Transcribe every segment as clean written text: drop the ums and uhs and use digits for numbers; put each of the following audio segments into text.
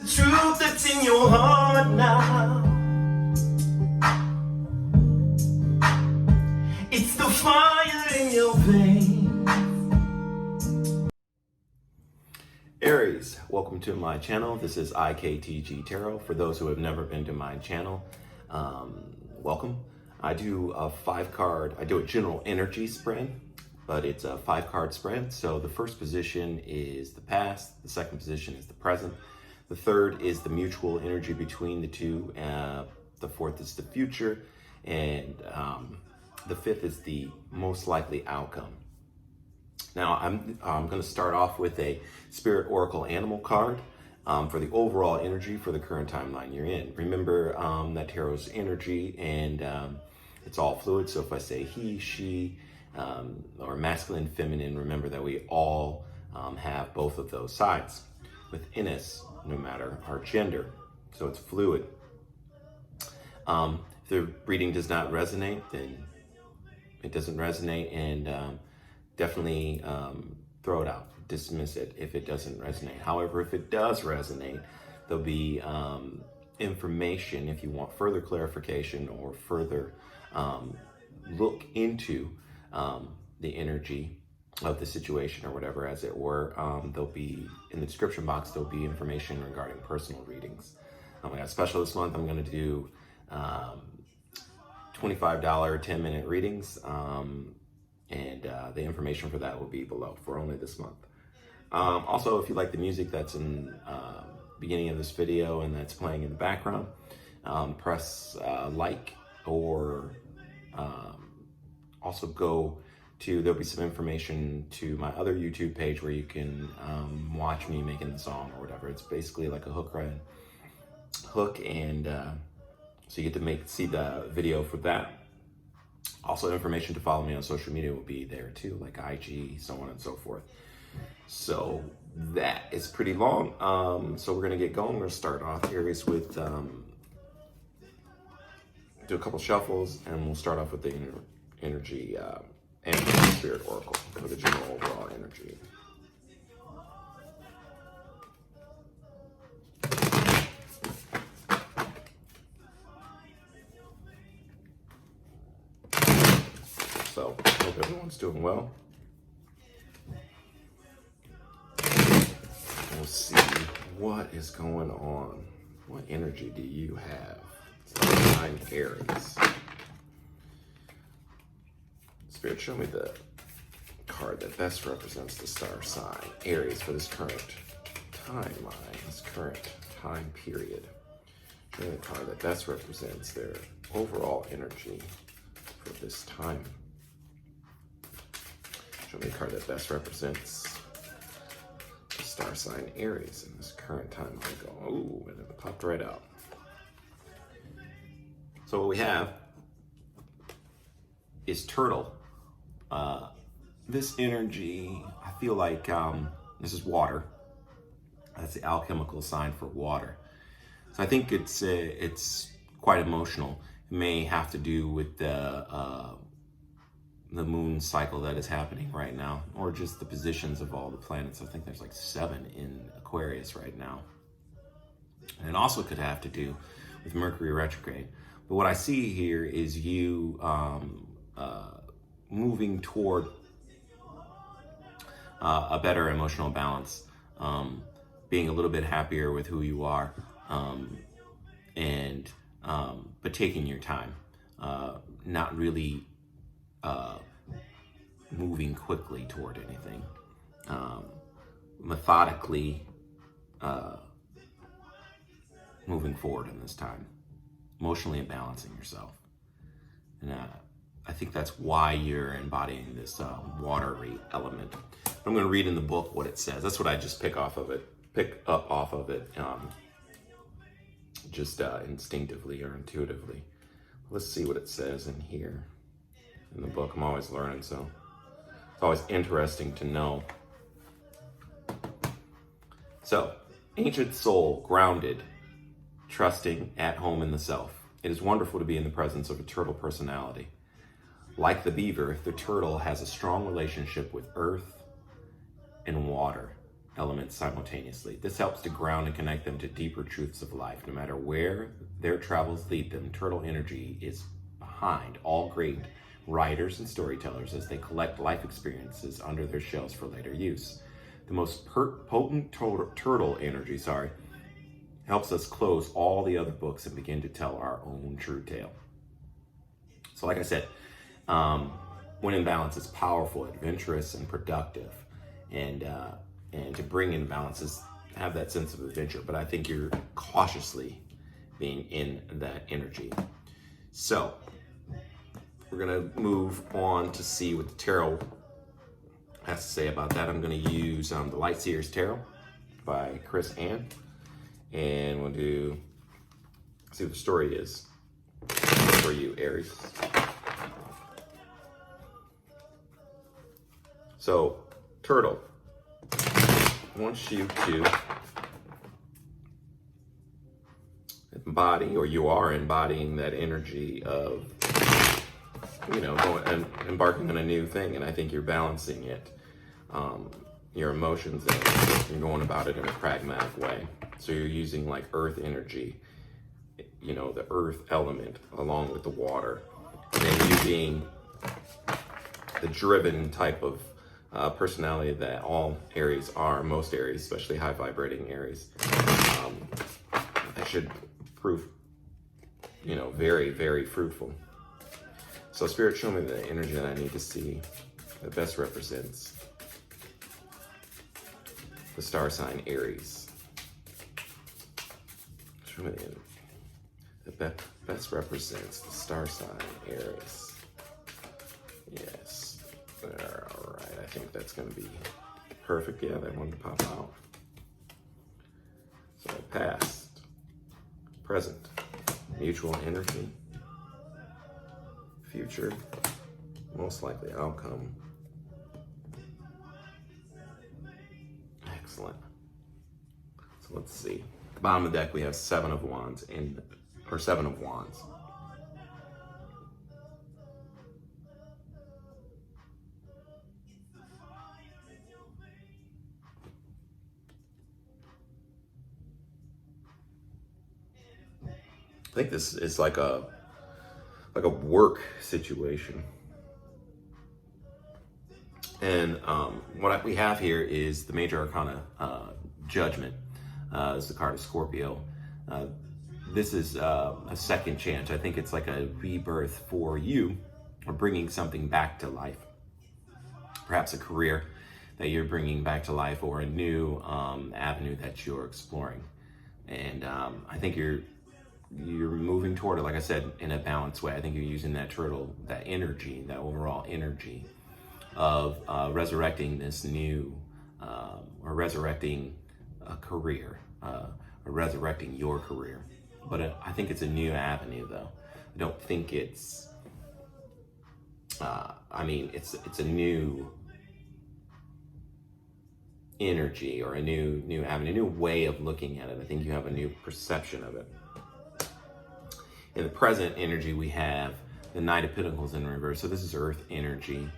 The truth that's in your heart now. It's the fire in your veins. Aries, welcome to my channel. This is IKTG Tarot. For those who have never been to my channel, welcome. I do a 5-card, I do a general energy spread, but it's a 5-card spread. So the first position is the past, the second position is the present, the third is the mutual energy between the two, the fourth is the future, and the fifth is the most likely outcome. Now I'm going to start off with a Spirit Oracle Animal card for the overall energy for the current timeline you're in. Remember that tarot's energy, and it's all fluid. So if I say he, she, or masculine, feminine, remember that we all have both of those sides within us, no matter our gender. So it's fluid. If the reading does not resonate, then it doesn't resonate, and definitely throw it out, dismiss it if it doesn't resonate. However, if it does resonate, there'll be information if you want further clarification or further look into the energy of the situation or whatever, as it were. There'll be, in the description box, there'll be information regarding personal readings. I got special this month. I'm going to do $25 10-minute readings, and the information for that will be below for only this month. Also, if you like the music that's in beginning of this video and that's playing in the background, press like, or also go to, there'll be some information to my other YouTube page where you can watch me making the song or whatever. It's basically like a hook, and so you get to see the video for that. Also, information to follow me on social media will be there too, like IG, so on and so forth. So that is pretty long. So we're gonna get going. We're gonna start off, Aries, with do a couple shuffles, and we'll start off with the energy and Spirit Oracle for the general overall energy. So, hope everyone's doing well. We'll see what is going on. What energy do you have? I'm Aries. Spirit, show me the card that best represents the star sign Aries for this current timeline, this current time period. Show me the card that best represents their overall energy for this time. Show me the card that best represents the star sign Aries in this current timeline. Oh, and it popped right out. So what we have is Turtle. This energy, I feel like this is water. That's the alchemical sign for water. So I think it's quite emotional. It may have to do with the moon cycle that is happening right now, or just the positions of all the planets. I think there's like 7 in Aquarius right now. And it also could have to do with Mercury retrograde. But what I see here is you moving toward a better emotional balance, being a little bit happier with who you are, but taking your time, not really moving quickly toward anything, methodically moving forward in this time, emotionally balancing yourself. And I think that's why you're embodying this watery element. I'm going to read in the book what it says. That's what I just pick up off of it, just instinctively or intuitively. Let's see what it says in here in the book. I'm always learning, so it's always interesting to know. So, ancient soul, grounded, trusting, at home in the self. It is wonderful to be in the presence of a turtle personality. Like the beaver, the turtle has a strong relationship with earth and water. elements simultaneously. This helps to ground and connect them to deeper truths of life. No matter where their travels lead them, turtle energy is behind all great writers and storytellers as they collect life experiences under their shells for later use. The most potent turtle energy, helps us close all the other books and begin to tell our own true tale. So like I said, when in balance, it's powerful, adventurous, and productive. And to bring in balance is have that sense of adventure. But I think you're cautiously being in that energy. So we're gonna move on to see what the tarot has to say about that. I'm gonna use the Light Seers Tarot by Chris Ann. And we'll see what the story is for you, Aries. So, Turtle wants you to embody, or you are embodying that energy of, going and embarking on a new thing. And I think you're balancing it, your emotions, and you're going about it in a pragmatic way. So you're using like earth energy, the earth element along with the water. And then you being the driven type of personality that all Aries are, most Aries, especially high vibrating Aries. That should prove, very, very fruitful. So Spirit, show me the energy that I need to see that best represents the star sign Aries. Show me the best represents the star sign Aries. Yes. All right. I think that's going to be perfect. Yeah, that one to pop out. So past, present, mutual energy, future, most likely outcome. Excellent. So let's see. Bottom of the deck, we have Seven of Wands. I think this is like a work situation. And what we have here is the major arcana, Judgment. Is the card of Scorpio. This is a second chance. I think it's like a rebirth for you, or bringing something back to life. Perhaps a career that you're bringing back to life, or a new avenue that you're exploring. And I think you're moving toward it, like I said, in a balanced way. I think you're using that turtle, that energy, that overall energy of resurrecting this new, or resurrecting a career, or resurrecting your career. But I think it's a new avenue, though. I don't think it's, it's a new energy, or a new avenue, a new way of looking at it. I think you have a new perception of it. In the present energy, we have the Knight of Pentacles in reverse. So this is earth energy.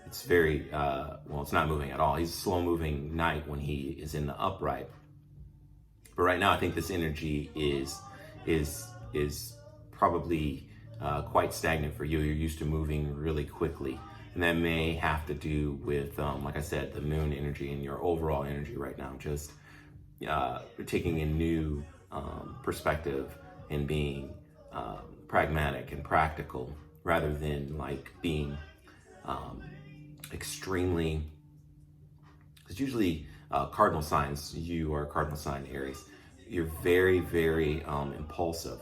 It's very, it's not moving at all. He's a slow moving knight when he is in the upright. But right now, I think this energy is probably quite stagnant for you. You're used to moving really quickly. And that may have to do with, like I said, the moon energy and your overall energy right now. Just taking a new perspective and being pragmatic and practical, rather than like being extremely, because usually cardinal signs, you are cardinal sign Aries, you're very, very impulsive.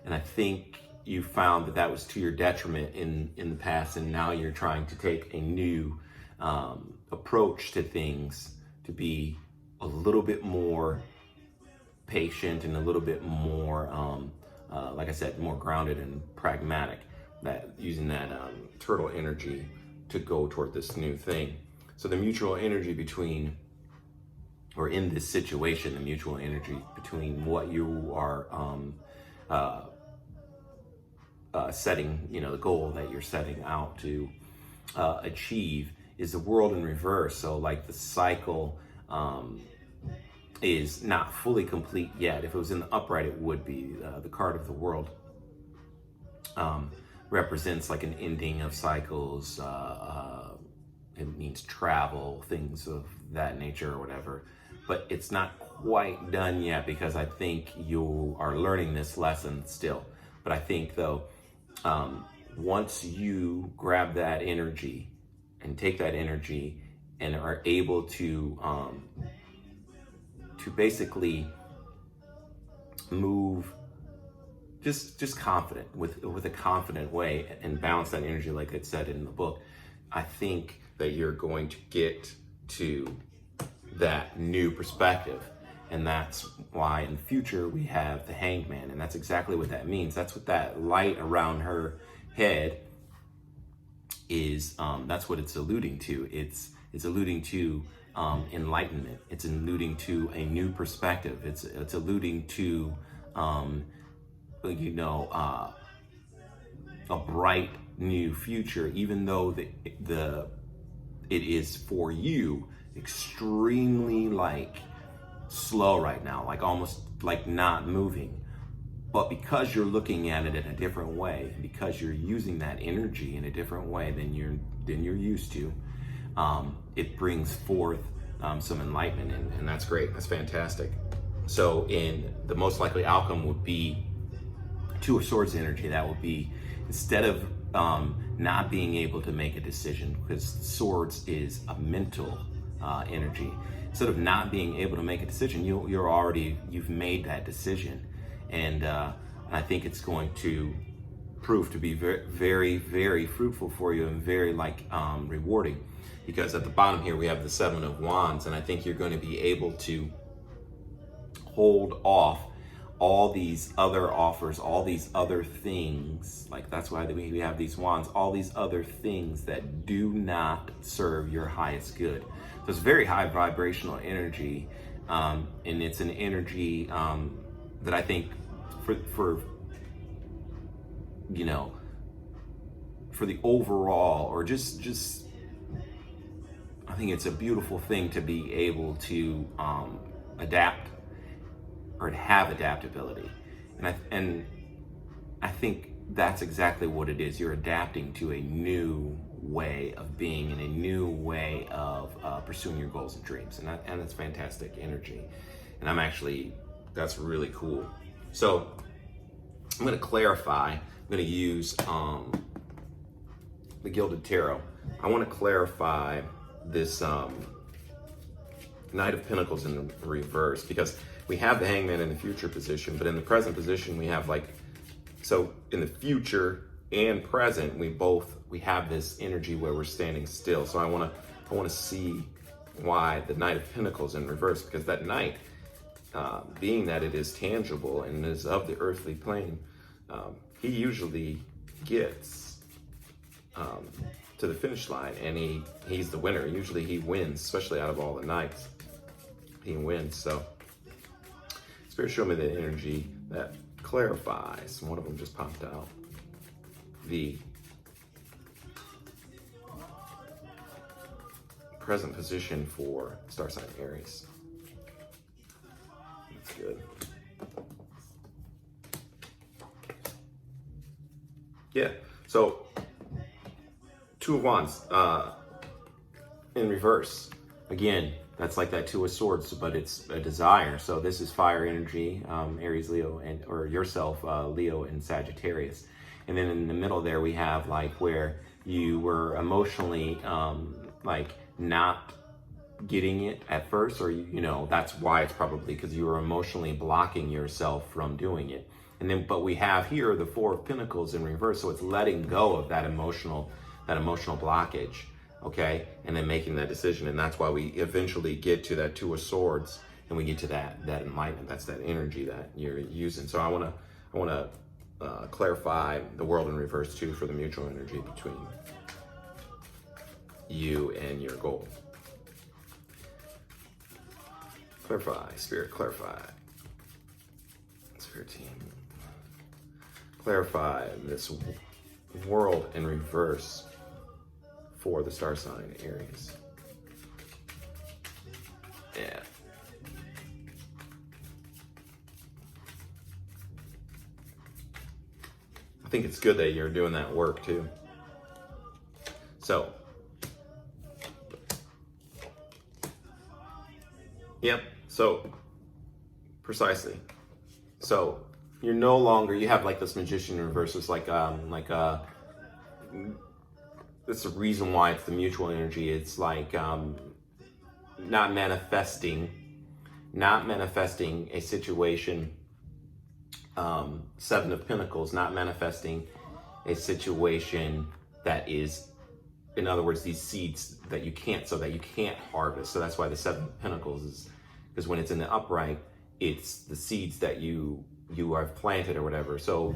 And I think you found that was to your detriment in the past, and now you're trying to take a new approach to things, to be a little bit more patient and a little bit more, like I said, more grounded and pragmatic, that using that turtle energy to go toward this new thing. So the mutual energy between, or in this situation, the mutual energy between what you are setting, the goal that you're setting out to achieve, is the world in reverse. So like the cycle is not fully complete yet. If it was in the upright, it would be. The card of the world represents like an ending of cycles. It means travel, things of that nature or whatever. But it's not quite done yet because I think you are learning this lesson still. But I think though, once you grab that energy and take that energy and are able to basically move just confident with a confident way and balance that energy like it said in the book, I think that you're going to get to that new perspective. And that's why in the future we have the Hanged Man, and that's exactly what that means. That's what that light around her head is. That's what it's alluding to. It's alluding to enlightenment. It's alluding to a new perspective. It's alluding to a bright new future, even though it is for you extremely like slow right now, like almost like not moving. But because you're looking at it in a different way, because you're using that energy in a different way than you're used to, it brings forth some enlightenment, and that's great. That's fantastic. So in the most likely outcome would be Two of Swords energy. That would be, instead of not being able to make a decision, because swords is a mental energy. Instead of not being able to make a decision, you've made that decision, and I think it's going to prove to be very, very, very fruitful for you and very rewarding. Because at the bottom here we have the Seven of Wands, and I think you're going to be able to hold off all these other offers, all these other things. Like, that's why we have these wands, all these other things that do not serve your highest good. So it's very high vibrational energy, and it's an energy that I think for the overall, or just I think it's a beautiful thing to be able to adapt, or to have adaptability. And I think that's exactly what it is. You're adapting to a new way of being and a new way of pursuing your goals and dreams. And that's fantastic energy. And that's really cool. So I'm gonna clarify. I'm gonna use the Gilded Tarot. I wanna clarify this Knight of Pentacles in the reverse, because we have the Hangman in the future position, but in the present position we have so in the future and present we have this energy where we're standing still. So I want to see why the Knight of Pentacles in reverse, because that Knight, being that it is tangible and is of the earthly plane, he usually gets to the finish line, and he's the winner. Usually he wins, especially out of all the Knights. He wins. So Spirit, show me the energy that clarifies. One of them just popped out. The present position for star sign Aries. That's good. Yeah, so Two of Wands in reverse. Again, that's like that Two of Swords, but it's a desire. So this is fire energy, Aries, Leo, or yourself, Leo and Sagittarius. And then in the middle there we have where you were emotionally not getting it at first, or that's why it's probably because you were emotionally blocking yourself from doing it. And then, but we have here the Four of Pentacles in reverse, so it's letting go of that emotional blockage. Okay, and then making that decision, and that's why we eventually get to that Two of Swords, and we get to that enlightenment. That's that energy that you're using. So I want to clarify the World in reverse too, for the mutual energy between you and your goal. Clarify, Spirit, clarify. Spirit team, clarify this World in reverse for the star sign Aries. Yeah. I think it's good that you're doing that work too. So, yep, so precisely. So you're no longer, you have like this magician in reverse. It's like that's the reason why it's the mutual energy. It's like not manifesting a situation. Seven of Pentacles, not manifesting a situation that is, in other words, these seeds that you can't sow, that you can't harvest. So that's why the Seven of Pentacles is, because when it's in the upright, it's the seeds that you have planted or whatever. So,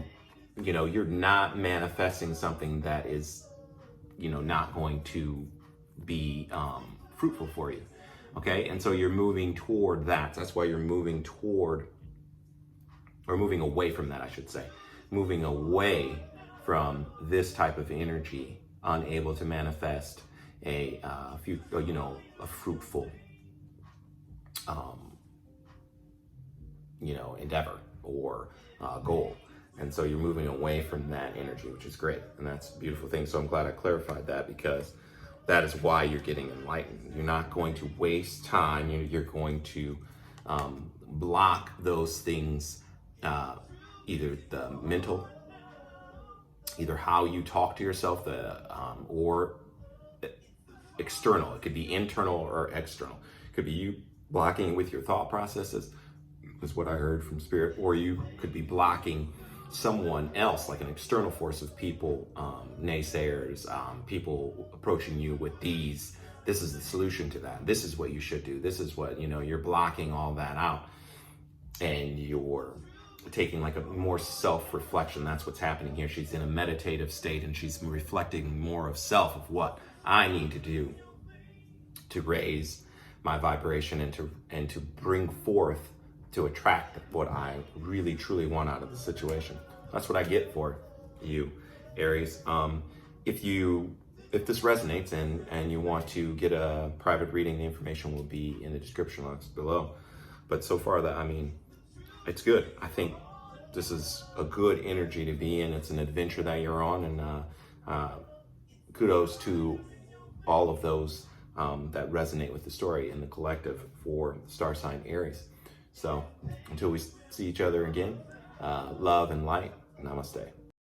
you know, you're not manifesting something that is, you know, not going to be fruitful for you. Okay, and so you're moving toward that. That's why you're moving toward, or moving away from that, I should say. Moving away from this type of energy, unable to manifest a fruitful, endeavor or goal. And so you're moving away from that energy, which is great. And that's a beautiful thing. So I'm glad I clarified that, because that is why you're getting enlightened. You're not going to waste time. You're going to block those things, either the mental, either how you talk to yourself, or external. It could be internal or external. It could be you blocking with your thought processes, is what I heard from Spirit, or you could be blocking someone else, like an external force of people, naysayers, people approaching you with this is the solution to that. This is what you should do. This is what, you're blocking all that out, and you're taking like a more self-reflection. That's what's happening here. She's in a meditative state, and she's reflecting more of self, of what I need to do to raise my vibration and to bring forth, to attract what I really truly want out of the situation. That's what I get for you, Aries. If this resonates and you want to get a private reading, the information will be in the description box below. But so far, it's good. I think this is a good energy to be in. It's an adventure that you're on, and kudos to all of those that resonate with the story in the collective for star sign Aries. So until we see each other again, love and light. Namaste.